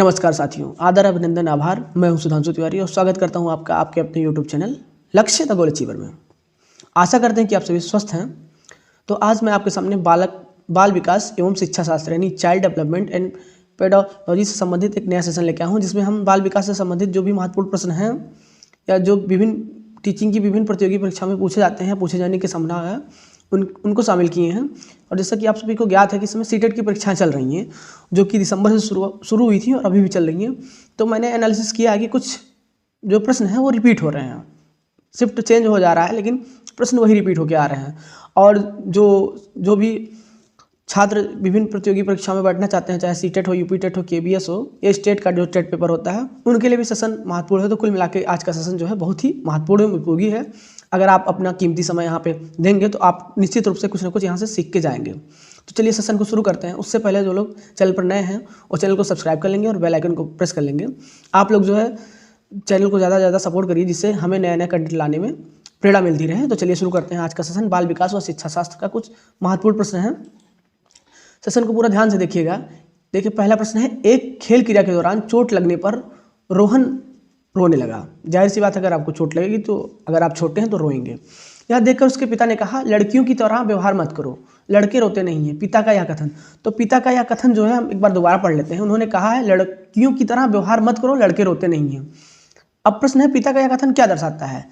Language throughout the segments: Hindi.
नमस्कार साथियों, आदर अभिनंदन आभार। मैं हूं सुधांशु तिवारी और स्वागत करता हूं आपका आपके अपने यूट्यूब चैनल लक्ष्य द गोल अचीवर में। आशा करते हैं कि आप सभी स्वस्थ हैं। तो आज मैं आपके सामने बाल विकास एवं शिक्षा शास्त्र यानी चाइल्ड डेवलपमेंट एंड पेडोलॉजी से संबंधित एक नया सेशन लेके आया हूँ, जिसमें हम बाल विकास से संबंधित जो भी महत्वपूर्ण प्रश्न हैं या जो विभिन्न टीचिंग की विभिन्न प्रतियोगी परीक्षाओं में पूछे जाते हैं, पूछे जाने की संभावना है, उनको शामिल किए हैं। और जैसा कि आप सभी को ज्ञात है कि इस समय सीटेट की परीक्षाएं चल रही हैं, जो कि दिसंबर से शुरू हुई थी और अभी भी चल रही हैं। तो मैंने एनालिसिस किया है कि कुछ जो प्रश्न हैं वो रिपीट हो रहे हैं, शिफ्ट चेंज हो जा रहा है लेकिन प्रश्न वही रिपीट होकर आ रहे हैं। और जो भी छात्र विभिन्न प्रतियोगी परीक्षाओं में बैठना चाहते हैं, चाहे सीटेट हो, यूपी टेट हो, केबीएस हो, या स्टेट का जो टेट पेपर होता है, उनके लिए भी सेशन महत्वपूर्ण है। तो कुल मिलाकर आज का सेशन जो है बहुत ही महत्वपूर्ण एवं उपयोगी है। अगर आप अपना कीमती समय यहाँ पे देंगे तो आप निश्चित रूप से कुछ ना कुछ यहाँ से सीख के जाएंगे। तो चलिए सेशन को शुरू करते हैं। उससे पहले जो लोग चैनल पर नए हैं वो चैनल को सब्सक्राइब कर लेंगे और बेल आइकन को प्रेस कर लेंगे। आप लोग जो है चैनल को ज़्यादा से ज़्यादा सपोर्ट करिए, जिससे हमें नया नया कंटेंट लाने में प्रेरणा मिलती रहे। तो चलिए शुरू करते हैं आज का सेशन। बाल विकास और शिक्षा शास्त्र का कुछ महत्वपूर्ण प्रश्न है। सेशन को पूरा ध्यान से देखिएगा। देखिए, पहला प्रश्न है, एक खेल क्रिया के दौरान चोट लगने पर रोहन रोने लगा। जाहिर सी बात है, अगर आपको चोट लगेगी तो अगर आप छोटे हैं तो रोएंगे। यह देखकर उसके पिता ने कहा, लड़कियों की तरह व्यवहार मत करो, लड़के रोते नहीं हैं। पिता का यह कथन, तो पिता का यह कथन जो है हम एक बार दोबारा पढ़ लेते हैं। उन्होंने कहा है, लड़कियों की तरह व्यवहार मत करो, लड़के रोते नहीं हैं। अब प्रश्न है, पिता का यह कथन क्या दर्शाता है?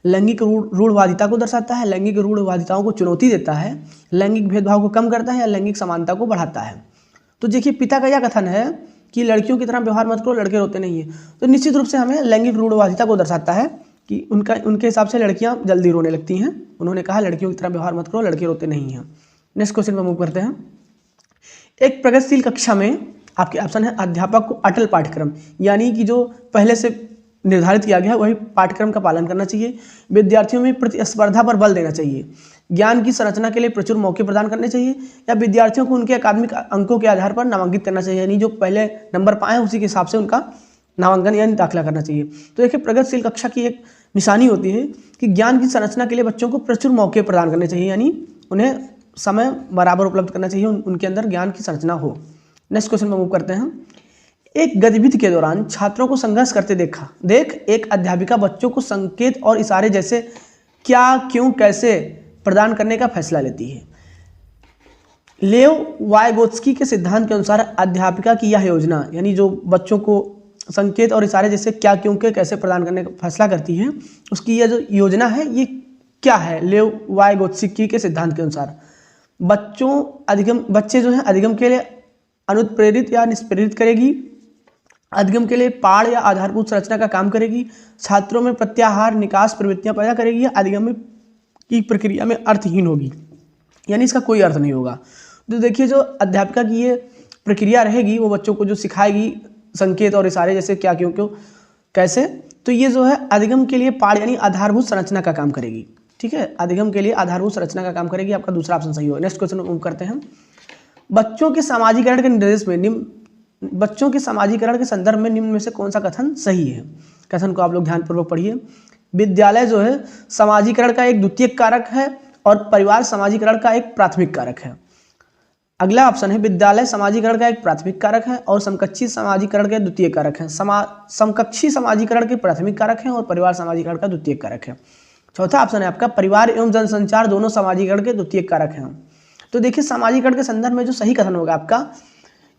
लैंगिक रूढ़वादिता को दर्शाता है, लैंगिक रूढ़वादिताओं को चुनौती देता है, लैंगिक भेदभाव को कम करता है, या लैंगिक समानता को बढ़ाता है? तो देखिए, पिता का यह कथन है कि लड़कियों की तरह व्यवहार मत करो, लड़के रोते नहीं हैं, तो निश्चित रूप से हमें लैंगिक रूढ़वादिता को दर्शाता है कि उनके हिसाब से लड़कियां जल्दी रोने लगती हैं। उन्होंने कहा, लड़कियों की तरह व्यवहार मत करो, लड़के रोते नहीं हैं। नेक्स्ट क्वेश्चन पर मूव करते हैं। एक प्रगतिशील कक्षा में आपके ऑप्शन है, अध्यापक को अटल पाठ्यक्रम यानी कि जो पहले से निर्धारित किया गया है वही पाठ्यक्रम का पालन करना चाहिए। विद्यार्थियों में प्रतिस्पर्धा पर बल देना चाहिए। ज्ञान की संरचना के लिए प्रचुर मौके प्रदान करने चाहिए, या विद्यार्थियों को उनके अकादमिक अंकों के आधार पर नामांकित करना चाहिए, यानी जो पहले नंबर पाए उसी के हिसाब से उनका नामांकन यानी दाखिला करना चाहिए। तो देखिए, प्रगतिशील कक्षा की एक निशानी होती है कि ज्ञान की संरचना के लिए बच्चों को प्रचुर मौके प्रदान करने चाहिए, यानी उन्हें समय बराबर उपलब्ध करना चाहिए, उनके अंदर ज्ञान की संरचना हो। नेक्स्ट क्वेश्चन में मूव करते हैं। एक गतिविधि के दौरान छात्रों को संघर्ष करते देख एक अध्यापिका बच्चों को संकेत और इशारे जैसे क्या, क्यों, कैसे प्रदान करने का फैसला लेती है। लेव वाइगोत्स्की के सिद्धांत के अनुसार अध्यापिका की यह योजना, यानी जो बच्चों को संकेत और इशारे जैसे क्या, क्यों के कैसे प्रदान करने का फैसला करती है, उसकी यह जो योजना है ये क्या है? लेव वाइगोत्स्की के सिद्धांत के अनुसार बच्चे जो है अधिगम के लिए अनुत्प्रेरित या निष्प्रेरित करेगी, अधिगम के लिए पाठ या आधारभूत संरचना का काम करेगी, छात्रों में प्रत्याहार निकास प्रवृत्तियां पैदा करेगी, या अधिगम की प्रक्रिया में अर्थहीन होगी, यानी इसका कोई अर्थ नहीं होगा। तो देखिए, जो अध्यापिका की ये प्रक्रिया रहेगी वो बच्चों को जो सिखाएगी संकेत और इशारे जैसे क्या, क्यों, कैसे, तो ये जो है अधिगम के लिए पाठ यानी आधारभूत संरचना का काम करेगी। ठीक है, अधिगम के लिए आधारभूत संरचना का काम करेगी। आपका दूसरा ऑप्शन सही होगा। नेक्स्ट क्वेश्चन मूव करते हैं। बच्चों के सामाजिकरण के निर्देश में बच्चों के सामाजिकरण के संदर्भ में निम्न में से कौन सा कथन सही है? कथन को आप लोग ध्यानपूर्वक पढ़िए। विद्यालय जो है सामाजिकरण का एक द्वितीयक कारक है और परिवार सामाजिकरण का एक प्राथमिक कारक है। अगला ऑप्शन है, विद्यालय सामाजिकरण का एक प्राथमिक कारक है और समकक्षी सामाजिकरण का द्वितीयक कारक है। समकक्षी सामाजिकरण के प्राथमिक कारक है और परिवार सामाजिकरण का द्वितीयक कारक है। चौथा ऑप्शन है आपका, परिवार एवं जनसंचार दोनों सामाजिकरण के द्वितीयक कारक हैं। तो देखिए, सामाजिकरण के संदर्भ में जो सही कथन होगा आपका,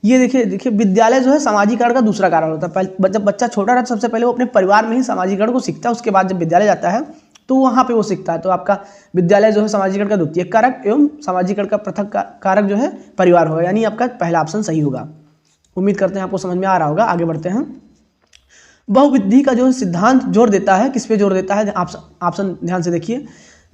ये देखिए विद्यालय जो है सामाजिकरण का दूसरा कारण होता है। जब बच्चा छोटा रहता है सबसे पहले वो अपने परिवार में ही सामाजिकरण को सीखता है, उसके बाद जब विद्यालय जाता है तो वहाँ पे वो सीखता है। तो आपका विद्यालय जो है सामाजिकरण का द्वितीयक कारक एवं सामाजिकरण का पृथक कारक जो है परिवार होगा, यानी आपका पहला ऑप्शन सही होगा। उम्मीद करते हैं आपको समझ में आ रहा होगा। आगे बढ़ते हैं। बहुबुद्धि का जो सिद्धांत जोर देता है, किस पे जोर देता है? ऑप्शन ध्यान से देखिए।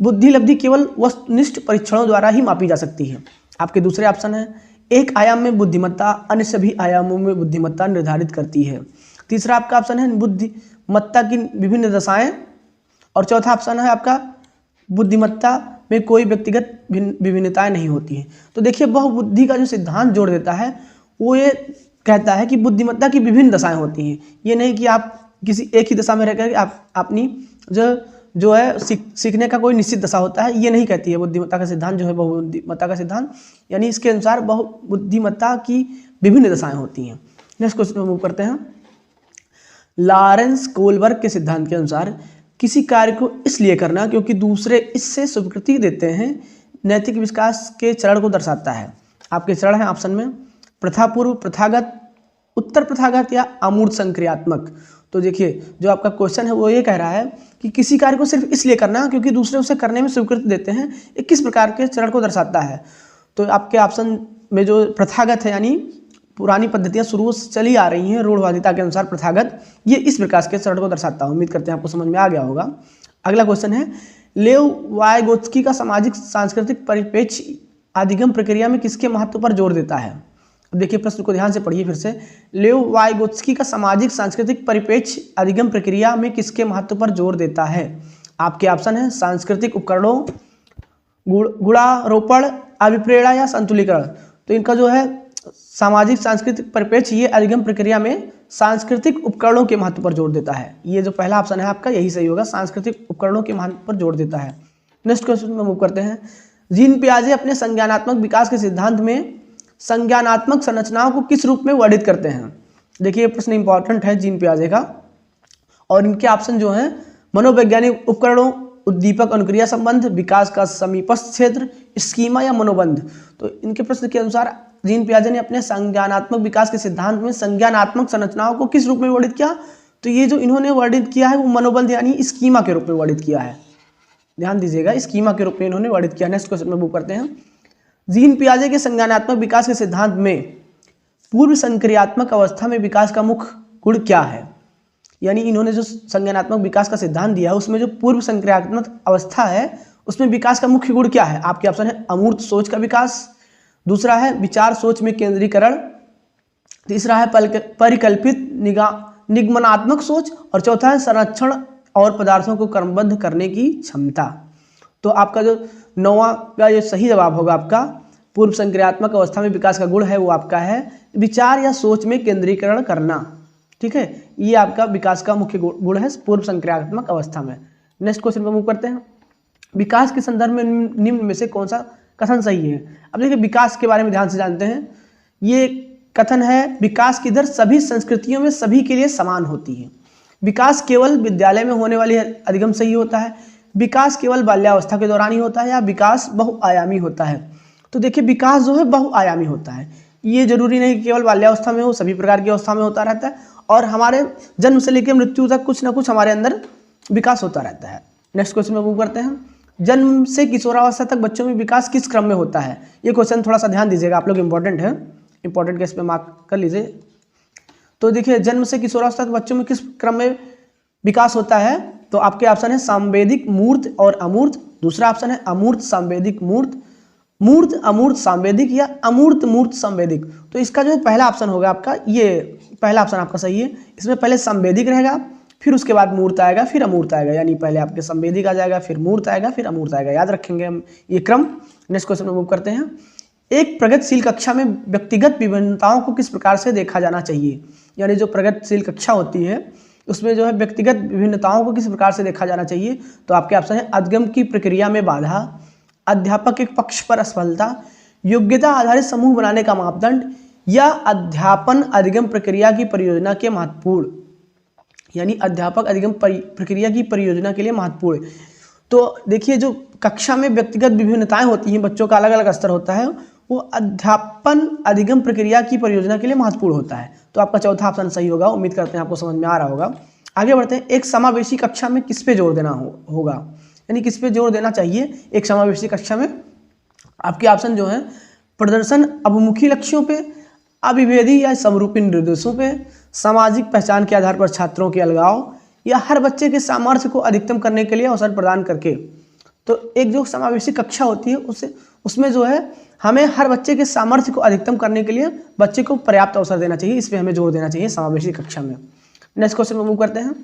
बुद्धि लब्धि केवल वस्तुनिष्ठ परीक्षणों द्वारा ही मापी जा सकती है। आपके दूसरे ऑप्शन है, एक आयाम में बुद्धिमत्ता अन्य सभी आयामों में बुद्धिमत्ता निर्धारित करती है। तीसरा आपका ऑप्शन है, बुद्धिमत्ता की विभिन्न दशाएं, और चौथा ऑप्शन है आपका, बुद्धिमत्ता में कोई व्यक्तिगत विभिन्नताएं नहीं होती हैं। तो देखिए, बहुबुद्धि का जो सिद्धांत जोड़ देता है वो ये कहता है कि बुद्धिमत्ता की विभिन्न दशाएं होती हैं। ये नहीं कि आप किसी एक ही दशा में रहकर आप अपनी जो है सीखने का कोई निश्चित दशा होता है, ये नहीं कहती है बुद्धिमत्ता का सिद्धांत जो है बहुबुद्धिमत्ता का सिद्धांत, यानी इसके अनुसार बहुबुद्धिमत्ता की विभिन्न दशाएं होती हैं। नेक्स्ट क्वेश्चन में मूव करते हैं। लॉरेंस कोलबर्ग के सिद्धांत के अनुसार किसी कार्य को इसलिए करना क्योंकि दूसरे इससे स्वीकृति देते हैं नैतिक विकास के चरण को दर्शाता है। आपके चरण है ऑप्शन में प्रथापूर्व, प्रथागत, उत्तर प्रथागत या अमूर्त संक्रियात्मक। तो देखिए जो आपका क्वेश्चन है वो ये कह रहा है कि किसी कार्य को सिर्फ इसलिए करना क्योंकि दूसरे उसे करने में स्वीकृति देते हैं, ये किस प्रकार के चरण को दर्शाता है। तो आपके ऑप्शन में जो प्रथागत है यानी पुरानी पद्धतियां शुरू से चली आ रही हैं रूढ़वादिता के अनुसार प्रथागत, ये इस प्रकार के चरण को दर्शाता है। उम्मीद करते हैं आपको समझ में आ गया होगा। अगला क्वेश्चन है लेव वाइगोत्स्की का सामाजिक सांस्कृतिक परिप्रेक्ष्य अधिगम प्रक्रिया में किसके महत्व पर जोर देता है। अब देखिए प्रश्न को ध्यान से पढ़िए फिर से। लेव वाइगोत्स्की का सामाजिक सांस्कृतिक परिप्रेक्ष्य अधिगम प्रक्रिया में किसके महत्व पर जोर देता है। आपके ऑप्शन है सांस्कृतिक उपकरणों, गुणारोपण, अभिप्रेरणा या संतुलीकरण। तो इनका जो है सामाजिक सांस्कृतिक परिप्रेक्ष्य ये अधिगम प्रक्रिया में सांस्कृतिक उपकरणों के महत्व पर जोर देता है। ये जो पहला ऑप्शन है आपका यही सही होगा, सांस्कृतिक उपकरणों के महत्व पर जोर देता है। नेक्स्ट क्वेश्चन में मूव करते हैं। जीन पियाजे अपने संज्ञानात्मक विकास के सिद्धांत में संज्ञानात्मक संरचनाओं को किस रूप में वर्णित करते हैं। देखिए ये प्रश्न इंपॉर्टेंट है जीन पियाजे का, और इनके ऑप्शन जो हैं मनोवैज्ञानिक उपकरणों, उद्दीपक अनुक्रिया संबंध, विकास का समीपस्थ क्षेत्र, स्कीमा या मनोबंध। तो इनके प्रश्न के अनुसार जीन पियाजे ने अपने संज्ञानात्मक विकास के सिद्धांत में संज्ञानात्मक संरचनाओं को किस रूप में वर्णित किया। तो ये जो इन्होंने वर्णित किया है वो मनोबंध यानी स्कीमा के रूप में वर्णित किया है। ध्यान दीजिएगा, स्कीमा के रूप में इन्होंने वर्णित किया। नेक्स्ट क्वेश्चन में मूव करते हैं। जीन पियाजे के संज्ञानात्मक विकास के सिद्धांत में पूर्व संक्रियात्मक अवस्था में विकास का मुख्य गुण क्या है। यानी इन्होंने जो संज्ञानात्मक विकास का सिद्धांत दिया है उसमें जो पूर्व संक्रियात्मक अवस्था है उसमें विकास का मुख्य गुण क्या है। आपके ऑप्शन है अमूर्त सोच का विकास, दूसरा है विचार सोच में केंद्रीकरण, तीसरा है परिकल्पित निगमनात्मक सोच, और चौथा है संरक्षण और पदार्थों को क्रमबद्ध करने की क्षमता। तो आपका जो 9वां का जो सही जवाब होगा आपका पूर्व संक्रियात्मक अवस्था में विकास का गुण है वो आपका है विचार या सोच में केंद्रीकरण करना। ठीक है, ये आपका विकास का मुख्य गुण है पूर्व संक्रियात्मक अवस्था में। नेक्स्ट क्वेश्चन पर मूव करते हैं। विकास के संदर्भ में निम्न में से कौन सा कथन सही है। अब देखिए विकास के बारे में ध्यान से जानते हैं। ये कथन है विकास की दर सभी संस्कृतियों में सभी के लिए समान होती है। विकास केवल विद्यालय में होने वाली अधिगम से ही होता है। विकास केवल बाल्यावस्था के दौरान ही होता है, या विकास बहुआयामी होता है। तो देखिए विकास जो है बहुआयामी होता है, ये जरूरी नहीं कि केवल बाल्यावस्था में हो, सभी प्रकार की अवस्था में होता रहता है, और हमारे जन्म से लेकर मृत्यु तक कुछ ना कुछ हमारे अंदर विकास होता रहता है। नेक्स्ट क्वेश्चन में मूव करते हैं। जन्म से किशोरावस्था तक बच्चों में विकास किस क्रम में होता है। ये क्वेश्चन थोड़ा सा ध्यान दीजिएगा आप लोग, इंपॉर्टेंट है, इंपॉर्टेंट केस पे मार्क कर लीजिए। तो देखिए जन्म से किशोरावस्था तक बच्चों में किस क्रम में विकास होता है। तो आपके ऑप्शन है सांवेदिक मूर्त और अमूर्त, दूसरा ऑप्शन है अमूर्त सांवेदिक मूर्त, मूर्त अमूर्त सांवेदिक, या अमूर्त मूर्त सांवेदिक। तो इसका जो पहला ऑप्शन होगा आपका, ये पहला ऑप्शन आपका सही है। इसमें पहले सांवेदिक रहेगा, फिर उसके बाद मूर्त आएगा, फिर अमूर्त आएगा, यानी पहले आपके संवेदिक आ जाएगा, फिर मूर्त आएगा, फिर अमूर्त आएगा। याद रखेंगे हम ये क्रम। नेक्स्ट क्वेश्चन में मूव करते हैं। एक प्रगतिशील कक्षा में व्यक्तिगत विभिन्नताओं को किस प्रकार से देखा जाना चाहिए। यानी जो प्रगतिशील कक्षा होती है उसमें जो है व्यक्तिगत विभिन्नताओं को किस प्रकार से देखा जाना चाहिए। तो आपके ऑप्शन है अधिगम की प्रक्रिया में बाधा, अध्यापक के पक्ष पर असफलता, योग्यता आधारित समूह बनाने का मापदंड, या अध्यापन अधिगम प्रक्रिया की परियोजना के महत्वपूर्ण, यानी अध्यापक अधिगम प्रक्रिया की परियोजना के लिए महत्वपूर्ण। तो देखिए जो कक्षा में व्यक्तिगत विभिन्नताएं होती हैं, बच्चों का अलग अलग स्तर होता है, वो अध्यापन अधिगम प्रक्रिया की परियोजना के लिए महत्वपूर्ण होता है। तो आपका चौथा ऑप्शन सही होगा। उम्मीद करते हैं आपको समझ में आ रहा होगा। आगे बढ़ते हैं। एक समावेशी कक्षा में किस पे जोर देना होगा, यानी किस पे जोर देना चाहिए एक समावेशी कक्षा में। आपके ऑप्शन जो है प्रदर्शन अभिमुखी लक्ष्यों पे, अभिभेदी या समरूपी निर्देशों पे, सामाजिक पहचान के आधार पर छात्रों के अलगाव, या हर बच्चे के सामर्थ्य को अधिकतम करने के लिए अवसर प्रदान करके। तो एक जो समावेशी कक्षा होती है उसमें जो है हमें हर बच्चे के सामर्थ्य को अधिकतम करने के लिए बच्चे को पर्याप्त अवसर देना चाहिए, इस पर हमें जोर देना चाहिए समावेशी कक्षा में। नेक्स्ट क्वेश्चन में मूव करते हैं।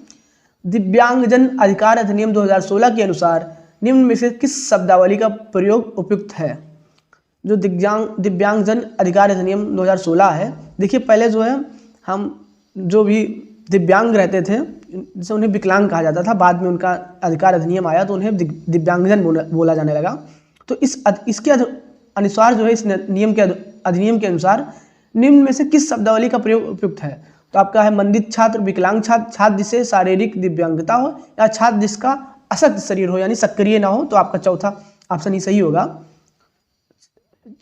दिव्यांगजन अधिकार अधिनियम 2016 के अनुसार निम्न में से किस शब्दावली का प्रयोग उपयुक्त है। जो दिव्यांगजन अधिकार अधिनियम 2016 है, देखिए पहले जो है हम जो भी दिव्यांग रहते थे जैसे उन्हें विकलांग कहा जाता था, बाद में उनका अधिकार अधिनियम आया तो उन्हें दिव्यांगजन बोला जाने लगा। तो इसके अनुसार जो है इस नियम के अधिनियम के अनुसार निम्न में से किस शब्दावली का प्रयोग उपयुक्त है? तो आपका है मंदित छात्र, विकलांग छात्र, छात्र जिसे शारीरिक दिव्यांगता हो, या छात्र जिसका अशक्त शरीर हो यानी सक्रिय ना हो। तो आपका चौथा ऑप्शन ही सही होगा,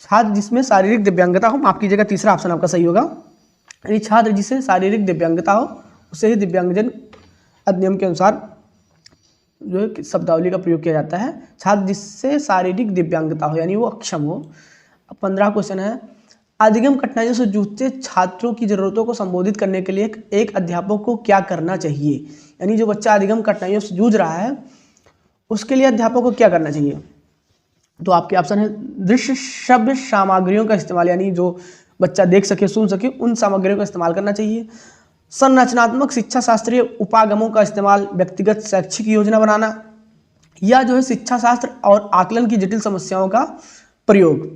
छात्र जिसमें शारीरिक दिव्यांगता हो, माफ कीजिएगा तीसरा ऑप्शन आपका सही होगा, यानी छात्र जिसे शारीरिक दिव्यांगता हो उसे ही दिव्यांगजन अधिनियम के अनुसार जो है शब्दावली का प्रयोग किया जाता है। छात्र जिससे शारीरिक दिव्यांगता हो यानी वो अक्षम हो। 15 क्वेश्चन है, अधिगम कठिनाइयों से जूझते छात्रों की जरूरतों को संबोधित करने के लिए एक अध्यापक को क्या करना चाहिए? यानी जो बच्चा अधिगम कठिनाइयों से जूझ रहा है उसके लिए अध्यापक को क्या करना चाहिए? तो आपके ऑप्शन है दृश्य श्रव्य सामग्रियों का इस्तेमाल, यानी जो बच्चा देख सके सुन सके उन सामग्रियों का इस्तेमाल करना चाहिए। संरचनात्मक शिक्षा शास्त्रीय उपागमों का इस्तेमाल, व्यक्तिगत शैक्षिक योजना बनाना, या जो है शिक्षा शास्त्र और आकलन की जटिल समस्याओं का प्रयोग।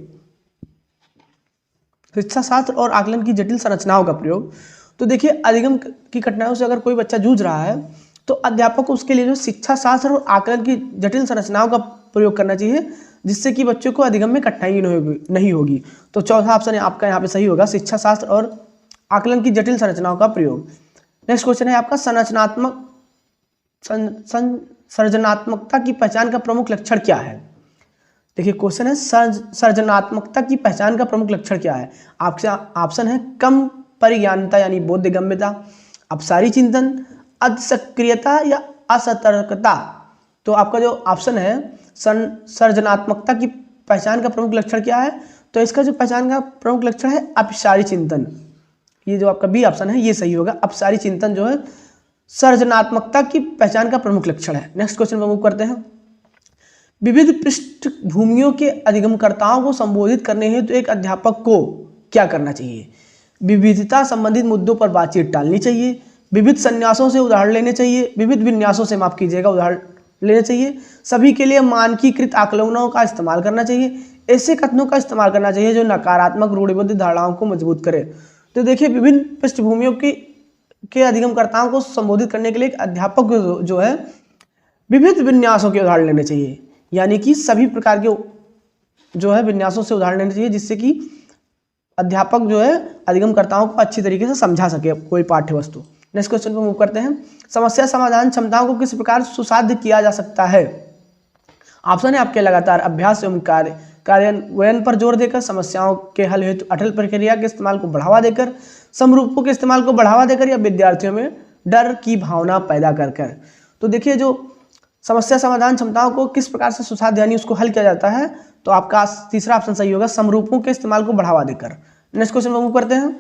शिक्षा शास्त्र और आकलन की जटिल संरचनाओं का प्रयोग। तो देखिए अधिगम की कठिनाइयों से अगर कोई बच्चा जूझ रहा है तो अध्यापक को उसके लिए जो शिक्षा शास्त्र और आकलन की जटिल संरचनाओं का प्रयोग करना चाहिए, जिससे कि बच्चों को अधिगम में कठिनाई नहीं होगी। तो चौथा ऑप्शन आपका यहाँ पे सही होगा, शिक्षा शास्त्र और आकलन की जटिल संरचनाओं का प्रयोग। नेक्स्ट क्वेश्चन है आपका सृजनात्मकता की पहचान का प्रमुख लक्षण क्या है? देखिए क्वेश्चन है सृजनात्मकता की पहचान का प्रमुख लक्षण क्या है? आपसे ऑप्शन है कम परिज्ञानता यानी बोधगम्यता, अपसारी चिंतन, अतिसक्रियता या असतर्कता। तो आपका जो ऑप्शन है सृजनात्मकता की पहचान का प्रमुख लक्षण क्या है? तो इसका जो पहचान का प्रमुख लक्षण है अपसारी चिंतन। ये जो आपका बी ऑप्शन है ये सही होगा, अपसारी चिंतन जो है सृजनात्मकता की पहचान का प्रमुख लक्षण है। नेक्स्ट क्वेश्चन पर मूव करते हैं। विविध पृष्ठभूमियों के अधिगमकर्ताओं को संबोधित करने हेतु तो एक अध्यापक को क्या करना चाहिए? विविधता संबंधित मुद्दों पर बातचीत टालनी चाहिए, विविध संन्यासों से उदाहरण लेने चाहिए, विविध विन्यासों से माफ कीजिएगा उदाहरण लेने चाहिए, सभी के लिए मानकीकृत आकलनों का इस्तेमाल करना चाहिए, ऐसे कथनों का इस्तेमाल करना चाहिए जो नकारात्मक रूढ़िबद्ध धारणाओं को मजबूत करे। तो देखिए विभिन्न पृष्ठभूमियों के अधिगमकर्ताओं को संबोधित करने के लिए एक अध्यापक जो है विविध विन्यासों के उदाहरण लेने चाहिए, यानी कि सभी प्रकार के जो है विन्यासों से उदाहरण लेने चाहिए, जिससे कि अध्यापक जो है अधिगमकर्ताओं को अच्छी तरीके से समझा सके कोई पाठ्य वस्तु। नेक्स्ट क्वेश्चन पर मूव करते हैं। समस्या समाधान क्षमताओं को किस प्रकार सुसाध्य किया जा सकता है? ऑप्शन है आपके लगातार अभ्यास एवं कार्यान्वयन पर जोर देकर, समस्याओं के हल हेतु अटल प्रक्रिया के इस्तेमाल को बढ़ावा देकर, समरूपों के इस्तेमाल को बढ़ावा देकर, या विद्यार्थियों में डर की भावना पैदा कर कर। तो देखिए जो समस्या समाधान क्षमताओं को किस प्रकार से सुसाध्य यानी उसको हल किया जाता है, तो आपका तीसरा ऑप्शन सही होगा, समरूपों के इस्तेमाल को बढ़ावा देकर। नेक्स्ट क्वेश्चन मूव करते हैं।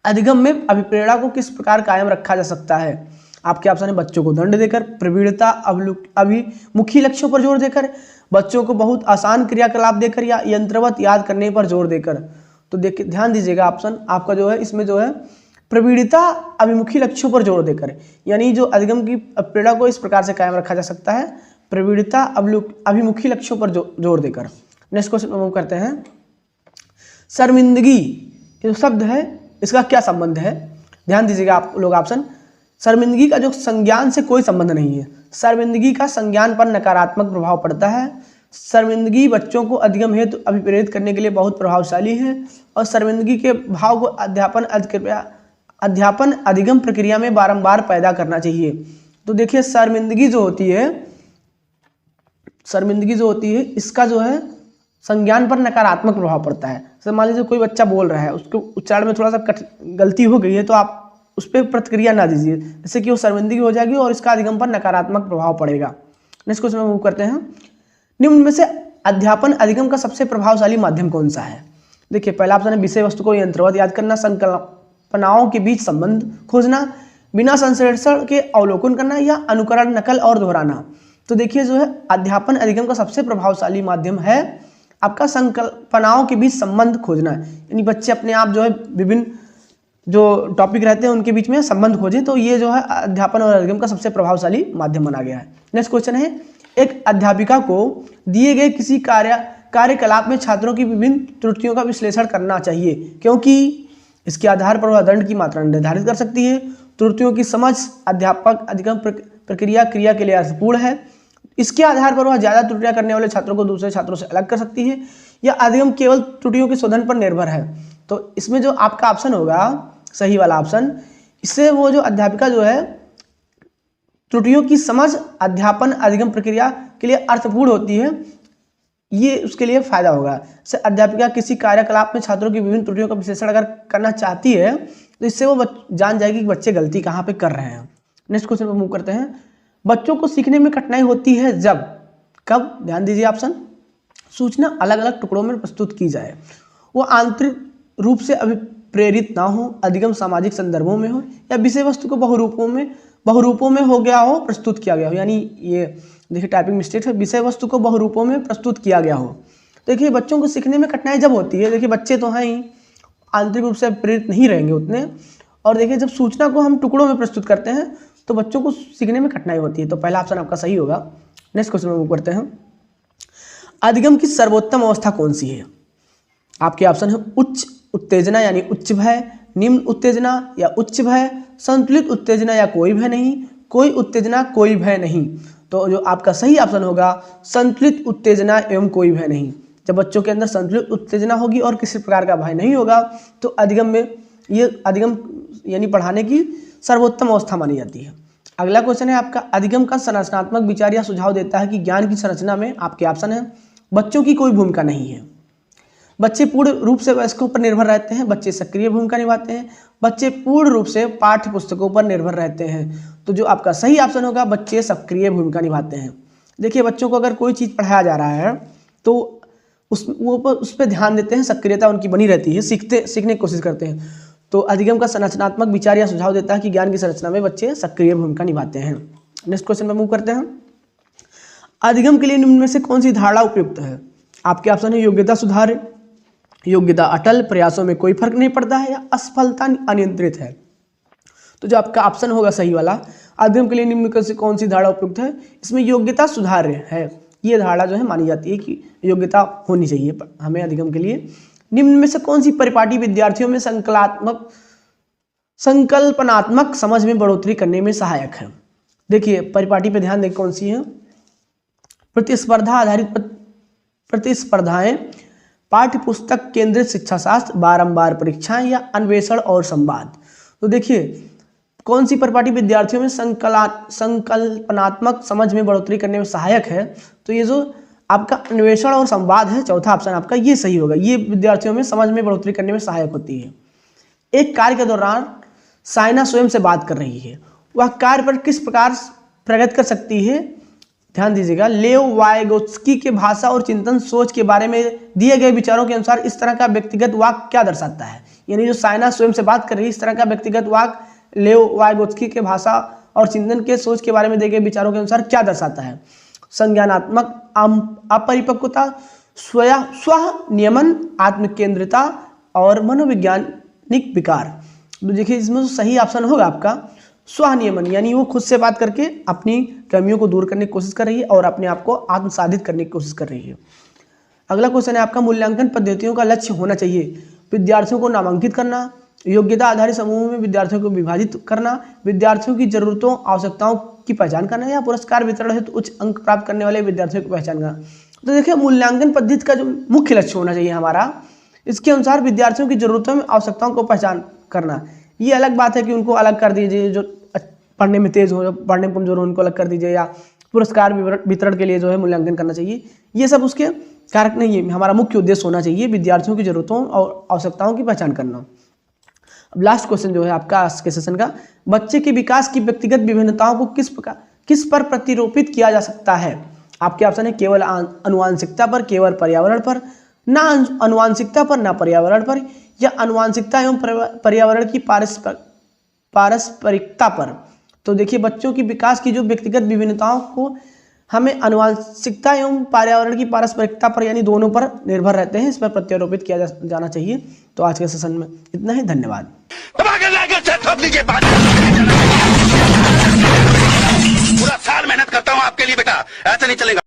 अधिगम में अभिप्रेरणा को किस प्रकार कायम रखा जा सकता है? आपके ऑप्शन है बच्चों को दंड देकर, प्रवीणता अभिमुखी लक्ष्यों पर जोर देकर, बच्चों को बहुत आसान क्रियाकलाप देकर, या यंत्रवत याद करने पर जोर देकर। तो देखिए ध्यान दीजिएगा ऑप्शन आपका जो है इसमें जो है प्रवीणता अभिमुखी लक्ष्यों पर जोर देकर, यानी जो अधिगम की प्रेरणा को इस प्रकार से कायम रखा जा सकता है, प्रवीणता अभिमुखी लक्ष्यों पर जोर देकर। नेक्स्ट क्वेश्चन मूव करते हैं। शर्मिंदगी जो शब्द है इसका क्या संबंध है? ध्यान दीजिएगा आप लोग ऑप्शन। शर्मिंदगी का जो संज्ञान से कोई संबंध नहीं है, शर्मिंदगी का संज्ञान पर नकारात्मक प्रभाव पड़ता है। शर्मिंदगी बच्चों को अधिगम हेतु अभिप्रेरित करने के लिए बहुत प्रभावशाली है, और शर्मिंदगी के भाव को अध्यापन अधिगम प्रक्रिया में बारंबार पैदा करना चाहिए। तो देखिए शर्मिंदगी जो होती है इसका जो है संज्ञान पर नकारात्मक प्रभाव पड़ता है। जैसे मान लीजिए कोई बच्चा बोल रहा है, उसके उच्चारण में थोड़ा सा गलती हो गई है, तो आप उस पर प्रतिक्रिया ना दीजिए, जैसे कि वो शर्मिंदगी हो जाएगी और इसका अधिगम पर नकारात्मक प्रभाव पड़ेगा। नेक्स्ट क्वेश्चन में मूव करते हैं। निम्न में से अध्यापन अधिगम का सबसे प्रभावशाली माध्यम कौन सा है? देखिए पहला ऑप्शन है विषय वस्तु को यंत्रवत याद करना, संकल्पनाओं के बीच संबंध खोजना, बिना संश्लेषण के अवलोकन करना, या अनुकरण नकल और दोहराना। तो देखिए जो है अध्यापन अधिगम का सबसे प्रभावशाली माध्यम है आपका संकल्पनाओं के बीच संबंध खोजना, यानी बच्चे अपने आप जो है विभिन्न जो टॉपिक रहते हैं उनके बीच में संबंध खोजे, तो ये जो है अध्यापन और अधिगम का सबसे प्रभावशाली माध्यम बना गया है। नेक्स्ट क्वेश्चन है। एक अध्यापिका को दिए गए किसी कार्यकलाप में छात्रों की विभिन्न त्रुटियों का विश्लेषण करना चाहिए, क्योंकि इसके आधार पर वह दंड की मात्रा निर्धारित कर सकती है। त्रुटियों की समझ अध्यापक अधिगम प्रक्रिया क्रिया के लिए अर्थपूर्ण है। इसके आधार पर वह ज़्यादा त्रुटियां करने वाले छात्रों को दूसरे छात्रों से अलग कर सकती है, या अधिगम केवल त्रुटियों के शोधन पर निर्भर है। तो इसमें जो आपका ऑप्शन होगा सही वाला ऑप्शन, इससे वो जो अध्यापिका जो है त्रुटियों की समझ अध्यापन अधिगम प्रक्रिया के लिए अर्थपूर्ण होती है, ये उसके लिए फायदा होगा। जैसे अध्यापिका किसी कार्यकलाप में छात्रों की विभिन्न त्रुटियों का विश्लेषण अगर करना चाहती है तो इससे वो जान जाएगी कि बच्चे गलती कहाँ पे कर रहे हैं। नेक्स्ट क्वेश्चन पर मूव करते हैं। बच्चों को सीखने में कठिनाई होती है जब, कब, ध्यान दीजिए ऑप्शन, सूचना अलग अलग टुकड़ों में प्रस्तुत की जाए, वो आंतरिक रूप से अभिप्रेरित ना हो, अधिगम सामाजिक संदर्भों में हो, या विषय वस्तु को बहुरूपों में हो गया हो, प्रस्तुत किया गया हो। यानी ये देखिए टाइपिंग मिस्टेक है, विषय वस्तु को बहुरूपों में प्रस्तुत किया गया हो। देखिए बच्चों को सीखने में कठिनाई जब होती है, देखिए बच्चे तो हैं ही, आंतरिक रूप से प्रेरित नहीं रहेंगे उतने, और देखिए जब सूचना को हम टुकड़ों में प्रस्तुत करते हैं तो बच्चों को सीखने में कठिनाई होती है। तो पहला ऑप्शन आपका सही होगा। नेक्स्ट क्वेश्चन में मूव करते हैं। अधिगम की सर्वोत्तम अवस्था कौन सी है? आपके ऑप्शन है उच्च उत्तेजना यानी उच्च भय, निम्न उत्तेजना या उच्च भय, संतुलित उत्तेजना या कोई भय नहीं, कोई उत्तेजना कोई भय नहीं। तो जो आपका सही ऑप्शन होगा संतुलित उत्तेजना एवं कोई भय नहीं। जब बच्चों के अंदर संतुलित उत्तेजना होगी और किसी प्रकार का भय नहीं होगा तो अधिगम में ये अधिगम यानी पढ़ाने की सर्वोत्तम अवस्था मानी जाती है। अगला क्वेश्चन है आपका, अधिगम का संरचनात्मक विचार या सुझाव देता है कि ज्ञान की संरचना में, आपके ऑप्शन है, बच्चों की कोई भूमिका नहीं है, बच्चे पूर्ण रूप से वयस्कों पर निर्भर रहते हैं, बच्चे सक्रिय भूमिका निभाते हैं, बच्चे पूर्ण रूप से पाठ्य पुस्तकों पर निर्भर रहते हैं। तो जो आपका सही ऑप्शन होगा बच्चे सक्रिय भूमिका निभाते हैं। देखिए बच्चों को अगर कोई चीज़ पढ़ाया जा रहा है तो उस पर ध्यान देते हैं, सक्रियता उनकी बनी रहती है, सीखने की कोशिश करते हैं। तो अधिगम का संरचनात्मक विचार या सुझाव देता है कि ज्ञान की संरचना में बच्चे सक्रिय भूमिका निभाते हैं। नेक्स्ट क्वेश्चन पर मूव करते हैं। अधिगम के लिए निम्न में से कौन सी धारणा उपयुक्त है? आपके ऑप्शन है योग्यता सुधार, योग्यता अटल, प्रयासों में कोई फर्क नहीं पड़ता है, या असफलता अनियंत्रित है। तो जो आपका ऑप्शन होगा सही वाला, अधिगम के लिए निम्न में से कौन सी धारणा उपयुक्त है, इसमें योग्यता सुधार्य है। ये धारणा जो है मानी जाती है कि योग्यता होनी चाहिए हमें अधिगम के लिए। निम्न में से कौन सी परिपाटी विद्यार्थियों में संकल्पनात्मक समझ में बढ़ोतरी करने में सहायक है? देखिए परिपाटी पे ध्यान दें कौन सी है। प्रतिस्पर्धा आधारित प्रतिस्पर्धाएं, पाठ्य पुस्तक केंद्रित शिक्षा शास्त्र, बारंबार परीक्षाएं, या अन्वेषण और संवाद। तो देखिए कौन सी परिपाटी विद्यार्थियों में संकल्पनात्मक समझ में बढ़ोतरी करने में सहायक है? तो ये जो आपका अन्वेषण और संवाद है, चौथा ऑप्शन आपका ये सही होगा। ये विद्यार्थियों में समझ में बढ़ोतरी करने में सहायक होती है। एक कार्य के दौरान साइना स्वयं से बात कर रही है, वह कार्य पर किस प्रकार प्रगति कर सकती है? ध्यान दीजिएगा, लेव वाइगोत्स्की के भाषा और चिंतन सोच के बारे में दिए गए विचारों के अनुसार इस तरह का व्यक्तिगत वाक्य क्या दर्शाता है? यानी जो साइना स्वयं से बात कर रही है, इस तरह का व्यक्तिगत वाक्य लेव वाइगोत्स्की के भाषा और चिंतन के सोच के बारे में दिए गए विचारों के अनुसार क्या दर्शाता है? संज्ञानात्मक अपरिपक्वता, स्व नियमन, आत्मकेंद्रिता और मनोवैज्ञानिक विकार। तो देखिए इसमें सही ऑप्शन होगा आपका स्वनियमन, यानी वो खुद से बात करके अपनी कमियों को दूर करने की कोशिश कर रही है और अपने आप को आत्मसाधित करने की कोशिश कर रही है। अगला क्वेश्चन है आपका, मूल्यांकन पद्धतियों का लक्ष्य होना चाहिए विद्यार्थियों को नामांकित करना, योग्यता आधारित समूह में विद्यार्थियों को विभाजित करना, विद्यार्थियों की जरूरतों आवश्यकताओं की पहचान करना, या पुरस्कार वितरण हेतु उच्च अंक प्राप्त करने वाले विद्यार्थियों की पहचान करना। तो देखिए मूल्यांकन पद्धति का जो मुख्य लक्ष्य होना चाहिए हमारा, इसके अनुसार विद्यार्थियों की जरूरतों में आवश्यकताओं को पहचान करना। ये अलग बात है कि उनको अलग कर दीजिए, जो पढ़ने में तेज हो, पढ़ने में कमजोर हो, उनको अलग कर दीजिए, या पुरस्कार वितरण के लिए जो है मूल्यांकन करना चाहिए। ये सब उसके कारक नहीं है। हमारा मुख्य उद्देश्य होना चाहिए विद्यार्थियों की जरूरतों और आवश्यकताओं की पहचान करना। अब लास्ट क्वेश्चन जो है आपका आज के सेशन का, बच्चे के विकास की व्यक्तिगत विभिन्नताओं को किस पर प्रतिरूपित किया जा सकता है? आपके ऑप्शन है केवल अनुवांशिकता पर, केवल पर्यावरण पर, ना अनुवांशिकता पर, ना पर्यावरण पर, या अनुवांशिकता एवं पर्यावरण की पारस्परिकता पर। तो देखिए बच्चों की विकास की जो व्यक्तिगत विभिन्नताओं को हमें अनुवांशिकता एवं पर्यावरण की पारस्परिकता पर यानी दोनों पर निर्भर रहते हैं, इस पर प्रत्यारोपित किया जाना चाहिए। तो आज के सेशन में इतना ही, धन्यवाद। पूरा साल मेहनत करता हूँ आपके लिए बेटा, ऐसा नहीं चलेगा।